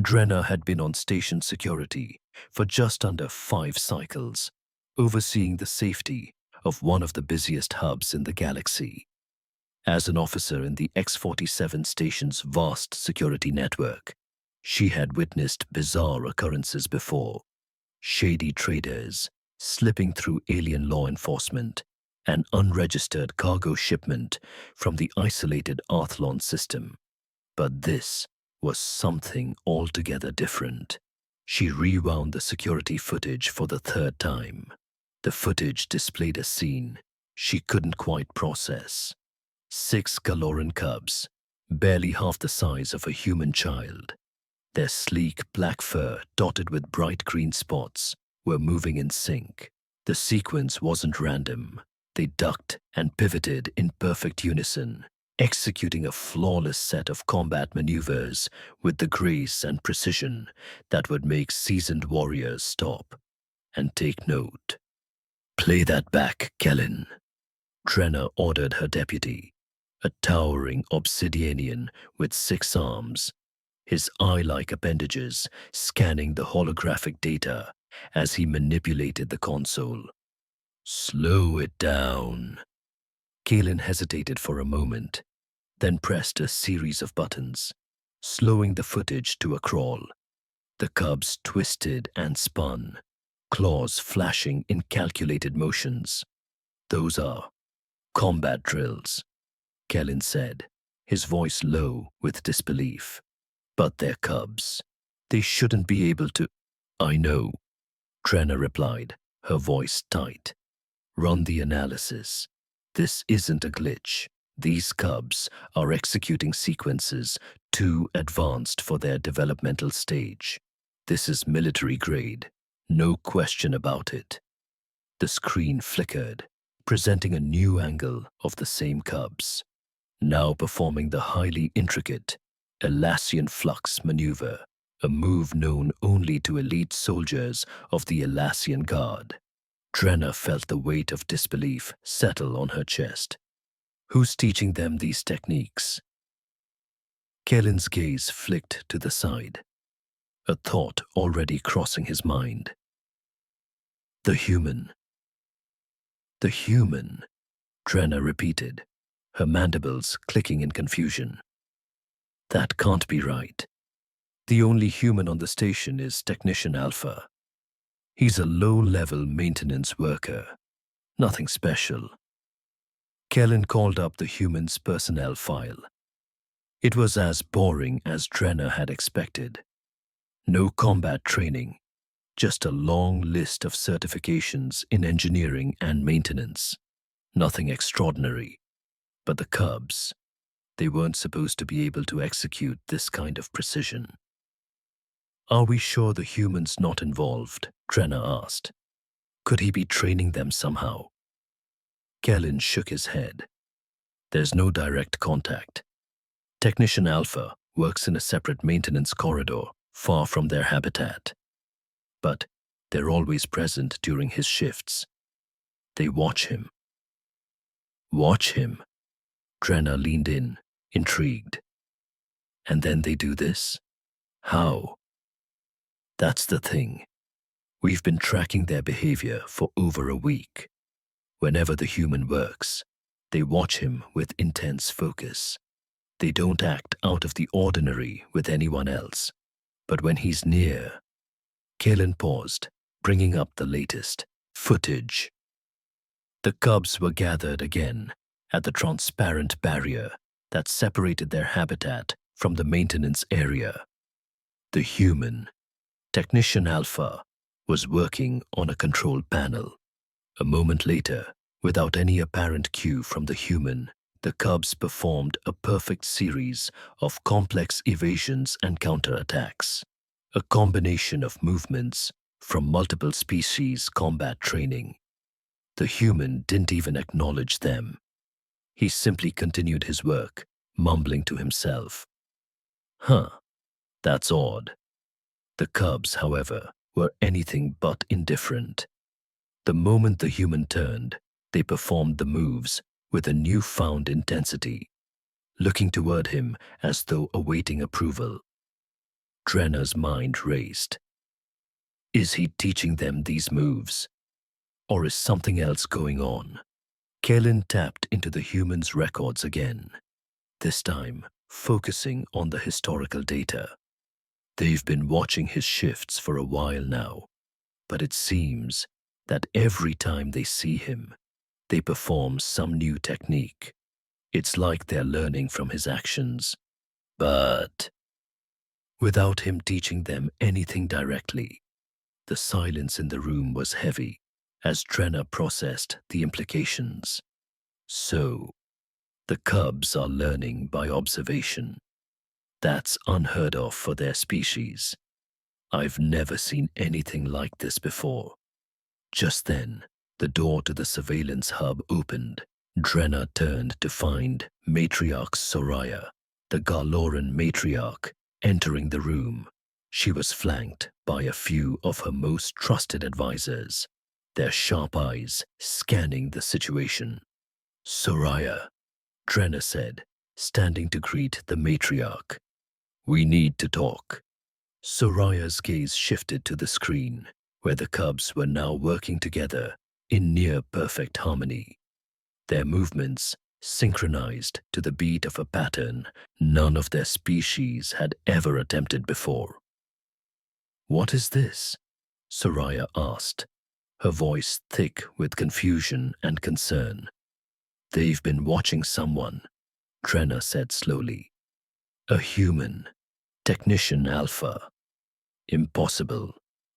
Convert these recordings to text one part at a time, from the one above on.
Drenna had been on station security for just under 5 cycles, overseeing the safety of one of the busiest hubs in the galaxy. As an officer in the X-47 station's vast security network, she had witnessed bizarre occurrences before: shady traders slipping through alien law enforcement, an unregistered cargo shipment from the isolated Arthlon system. But this was something altogether different. She rewound the security footage for the third time. The footage displayed a scene she couldn't quite process. 6 Galoran cubs, barely half the size of a human child, their sleek black fur dotted with bright green spots, were moving in sync. The sequence wasn't random. They ducked and pivoted in perfect unison, executing a flawless set of combat maneuvers with the grace and precision that would make seasoned warriors stop and take note. "Play that back, Kellen," Drenna ordered her deputy, a towering obsidianian with 6 arms, his eye-like appendages scanning the holographic data as he manipulated the console. "Slow it down." Kalen hesitated for a moment, then pressed a series of buttons, slowing the footage to a crawl. The cubs twisted and spun, claws flashing in calculated motions. "Those are combat drills," Kellen said, his voice low with disbelief. "But they're cubs. They shouldn't be able to—" "I know," Drenna replied, her voice tight. "Run the analysis. This isn't a glitch. These cubs are executing sequences too advanced for their developmental stage. This is military grade. No question about it." The screen flickered, presenting a new angle of the same cubs, now performing the highly intricate Elassian flux maneuver, a move known only to elite soldiers of the Elassian Guard. Drenna felt the weight of disbelief settle on her chest. Who's teaching them these techniques? Kellen's gaze flicked to the side, a thought already crossing his mind. "The human." "The human," Drenna repeated, her mandibles clicking in confusion. "That can't be right. The only human on the station is Technician Alpha. He's a low-level maintenance worker. Nothing special." Kellen called up the human's personnel file. It was as boring as Drenna had expected. No combat training, just a long list of certifications in engineering and maintenance. Nothing extraordinary. But the cubs, they weren't supposed to be able to execute this kind of precision. "Are we sure the human's not involved?" Drenna asked. "Could he be training them somehow?" Kellen shook his head. "There's no direct contact. Technician Alpha works in a separate maintenance corridor far from their habitat. But they're always present during his shifts. They watch him." "Watch him?" Drenna leaned in, intrigued. "And then they do this? How?" "That's the thing. We've been tracking their behavior for over a week. Whenever the human works, they watch him with intense focus. They don't act out of the ordinary with anyone else. But when he's near—" Kalen paused, bringing up the latest footage. The cubs were gathered again at the transparent barrier that separated their habitat from the maintenance area. The human, Technician Alpha, was working on a control panel. A moment later, without any apparent cue from the human, the cubs performed a perfect series of complex evasions and counterattacks, a combination of movements from multiple species combat training. The human didn't even acknowledge them. He simply continued his work, mumbling to himself. "Huh, that's odd." The cubs, however, were anything but indifferent. The moment the human turned, they performed the moves with a newfound intensity, looking toward him as though awaiting approval. Drenna's mind raced. Is he teaching them these moves? Or is something else going on? Kellen tapped into the human's records again, this time focusing on the historical data. They've been watching his shifts for a while now, but it seems that every time they see him, they perform some new technique. It's like they're learning from his actions, but without him teaching them anything directly. The silence in the room was heavy as Drenna processed the implications. So, the cubs are learning by observation. That's unheard of for their species. I've never seen anything like this before. Just then, the door to the surveillance hub opened. Drenna turned to find Matriarch Soraya, the Garloran matriarch, entering the room. She was flanked by a few of her most trusted advisors, their sharp eyes scanning the situation. Soraya, Drenna said, standing to greet the matriarch. We need to talk. Soraya's gaze shifted to the screen, where the cubs were now working together in near-perfect harmony. Their movements synchronized to the beat of a pattern none of their species had ever attempted before. What is this? Soraya asked, her voice thick with confusion and concern. They've been watching someone, Drenna said slowly. A human, Technician Alpha. Impossible,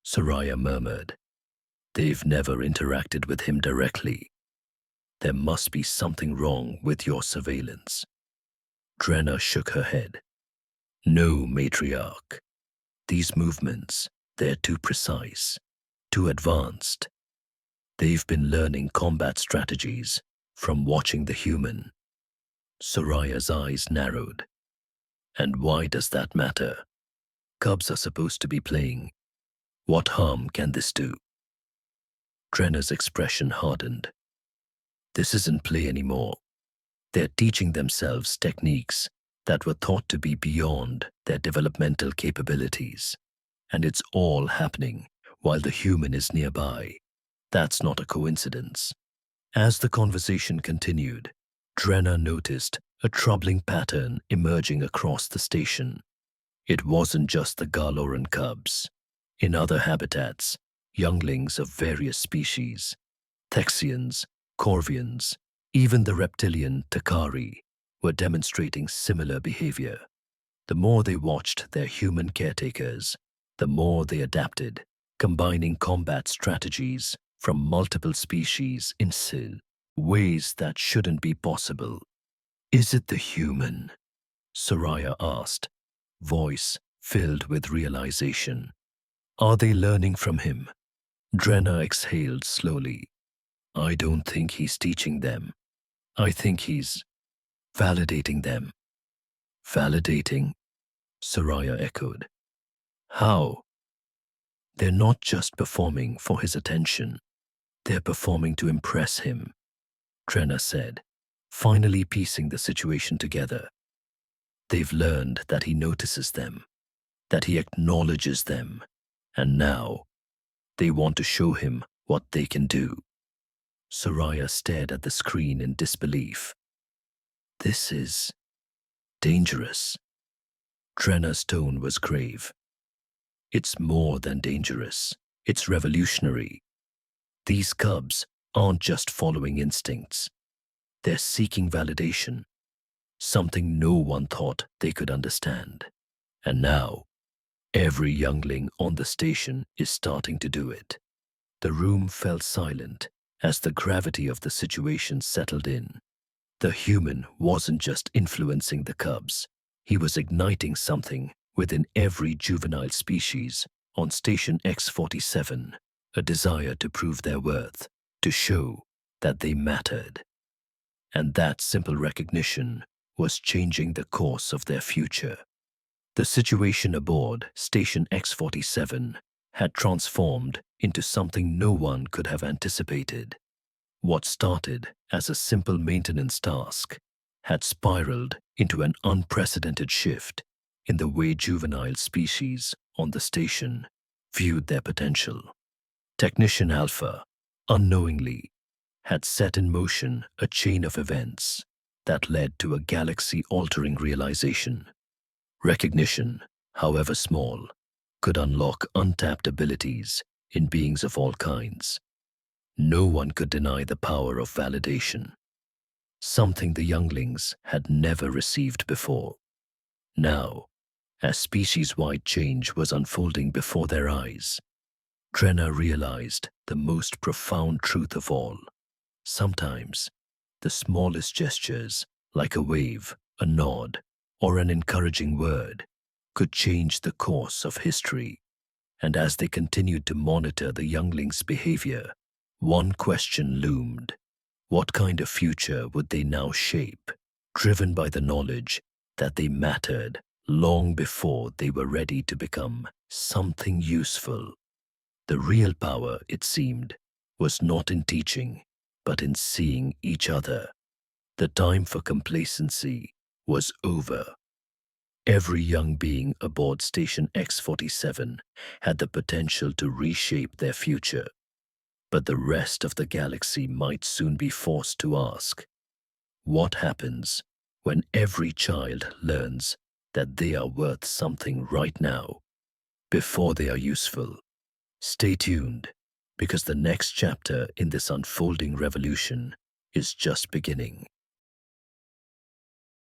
Soraya murmured. They've never interacted with him directly. There must be something wrong with your surveillance. Drenna shook her head. No, matriarch. These movements, they're too precise, too advanced. They've been learning combat strategies from watching the human. Soraya's eyes narrowed. And why does that matter? Cubs are supposed to be playing. What harm can this do? Drenna's expression hardened. This isn't play anymore. They're teaching themselves techniques that were thought to be beyond their developmental capabilities. And it's all happening while the human is nearby. That's not a coincidence. As the conversation continued, Drenna noticed a troubling pattern emerging across the station. It wasn't just the Garloran cubs. In other habitats, younglings of various species, Thexians, Corvians, even the reptilian Takari, were demonstrating similar behavior. The more they watched their human caretakers, the more they adapted, combining combat strategies from multiple species in ways that shouldn't be possible. Is it the human? Soraya asked, voice filled with realization. Are they learning from him? Drenna exhaled slowly. I don't think he's teaching them. I think he's validating them. Validating? Soraya echoed. How? They're not just performing for his attention. They're performing to impress him, Drenna said, finally piecing the situation together. They've learned that he notices them, that he acknowledges them, and now they want to show him what they can do. Soraya stared at the screen in disbelief. This is dangerous. Drenna's tone was grave. It's more than dangerous. It's revolutionary. These cubs aren't just following instincts. They're seeking validation, something no one thought they could understand. And now, every youngling on the station is starting to do it. The room fell silent as the gravity of the situation settled in. The human wasn't just influencing the cubs. He was igniting something within every juvenile species on Station X-47, a desire to prove their worth, to show that they mattered. And that simple recognition was changing the course of their future. The situation aboard Station X-47 had transformed into something no one could have anticipated. What started as a simple maintenance task had spiraled into an unprecedented shift in the way juvenile species on the station viewed their potential. Technician Alpha, unknowingly, had set in motion a chain of events that led to a galaxy-altering realization. Recognition, however small, could unlock untapped abilities in beings of all kinds. No one could deny the power of validation, something the younglings had never received before. Now, as species-wide change was unfolding before their eyes, Drenna realized the most profound truth of all. Sometimes, the smallest gestures, like a wave, a nod, or an encouraging word, could change the course of history. And as they continued to monitor the younglings' behavior, one question loomed. What kind of future would they now shape, driven by the knowledge that they mattered long before they were ready to become something useful? The real power, it seemed, was not in teaching, but in seeing each other. The time for complacency was over. Every young being aboard Station X-47 had the potential to reshape their future. But the rest of the galaxy might soon be forced to ask, what happens when every child learns that they are worth something right now, before they are useful? Stay tuned, because the next chapter in this unfolding revolution is just beginning.